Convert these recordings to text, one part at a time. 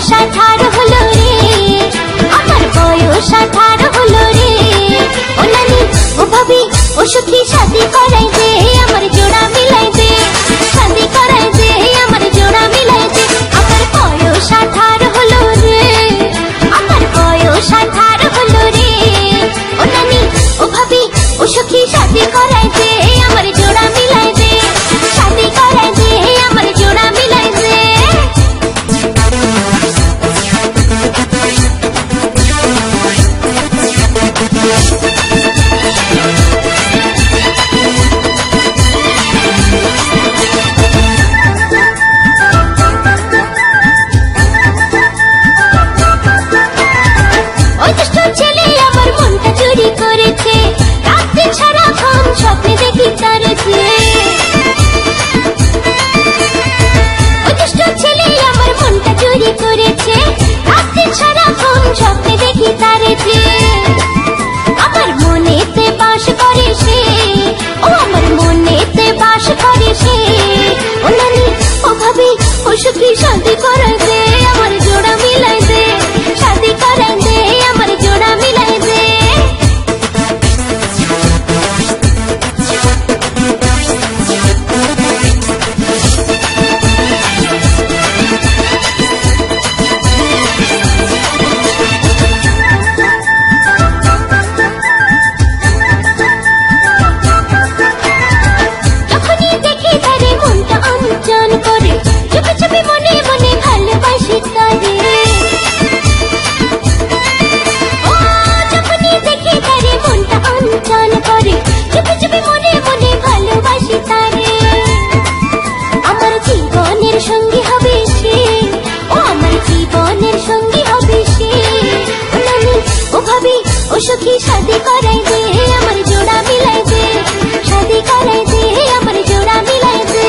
বয়স 18 হলো রে, আমার বয়স 18 হলো রে। ও নানি ও ভাবি ও সখী শাদি করাই দে, আমার জোড়া মিলাই দে, শাদি করাই দে, আমার জোড়া মিলাই দে। আমার বয়স 18 হলো রে, আমার বয়স 18 হলো রে। ও নানি ও ভাবি ও সখী শাদি করাই দে, আমার জোড়া মিলাই দে, শাদি করাই দে, আমার জোড়া মিলাই দে। ওই দুষ্ট ছেলে আমার মনটা চুরি করেছে, রাত্রি সারাক্ষণ স্বপ্নে দেখি তার যে। ওই দুষ্ট ছেলে আমার মনটা চুরি করেছে, রাত্রি সারাক্ষণ স্বপ্নে দেখি তার যে। আমার মনেতে বাস করে সে, ও আমার মনেতে বাস করে সে। ও নানি ও ভাবি ও সখী শাদি করাই দে, আমার জোড়া মিলাই দে, শাদি করাই দে, আমার জোড়া মিলাই দে। যখনই দেখি তারে মনটা অঞ্চন করে, চুপি চুপি মনে মনে ভালোবাসি তারে। ও যখনই দেখি তারে মনটা অঞ্চন করে, চুপি চুপি মনে মনে ভালোবাসি তারে। আমার জীবনের সঙ্গী হবে সে, ও আমার জীবনের সঙ্গী হবে সে। ও নানি ও ভাবি ও সখী শাদি করাই দে, আমার জোড়া মিলাই দে, শাদি করাই দে, আমার জোড়া মিলাই দে।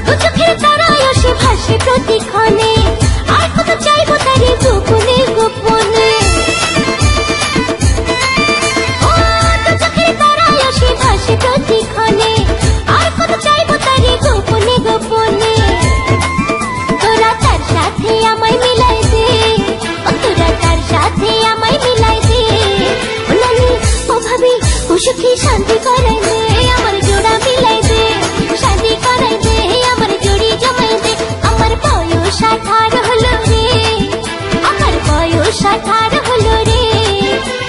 দু চোখের তারায় সে ভাসে প্রতিক্ষণে, আর কত চাইবো তারে গোপনে গোপনে। ও দু চোখের তারায় সে ভাসে প্রতিক্ষণে, আর কত চাইবো তারে গোপনে গোপনে। তোরা তার সাথে আমায় মিলাই দে, ও তোরা তার সাথে আমায় মিলাই দে। ও নানি ও ভাবি ও সখী শান্তি করাই দে, আমার জোড়া মিলাই দে, শাদি করাই দে, আমার জোড়ি জমাই দে। আমার বয়স 18 হলো রে, আমার বয়স 18 হলো রে।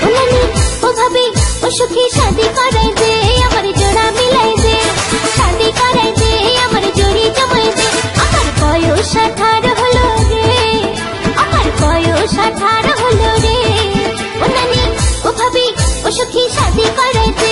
ও নানি ও ভাবি ও সখী শাদি করাই দে, আমার জোড়া মিলাই দে, শাদি করাই দে, আমার জোড়ি জমাই দে। আমার বয়স 18 হলো রে, আমার বয়স 18 হলো রে। ও নানি ও ভাবি ও সখী শাদি করাই দে,